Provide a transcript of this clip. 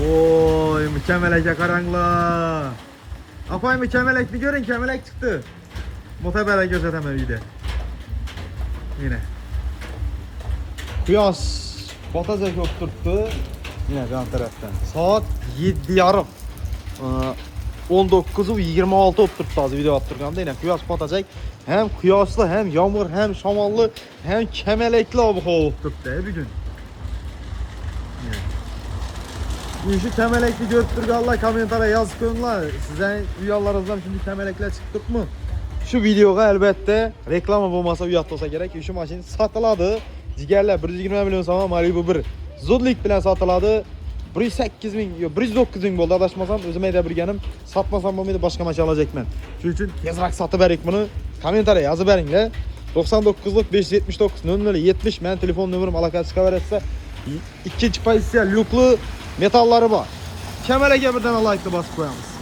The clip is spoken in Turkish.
Oy mükemmeleke karanlığa. Apay mükemmelek bir görün, kemelek çıktı. Muhtemelen gözetemem iyiydi. Yine. Kıyas batacak oturttu. Yine bir an taraftan. Saat 7:30. 19'u 26 oturttu az video attırganda yine kıyas batacak. Hem kıyaslı hem yağmur hem şamanlı hem kemelekli abi hava oturttu bir gün. Şu kemelekli götürgalla komentara yazıkınlar. Sizden üyalarınızdan şimdi kemelekler çıktık mı? Şu videoga elbette reklama bulmasa uyat olsa gerek. Şu maşin satıladı. Cigerler 120 milyon sama Malibu 1. Zodlik bilen satıladı. 108 bin, 109 bin boldu adaşmasam özüme de birgenim. Satmasam bunu başka maç alacak ben. Şu için yazırak satıverik bunu. Komentara yazı verin 99'luk 579 00 70 men telefon numaram alakası çıkaveretse ikinci pozisiya luklu metalları var. Kemerege birden like'lı basıp koyamız.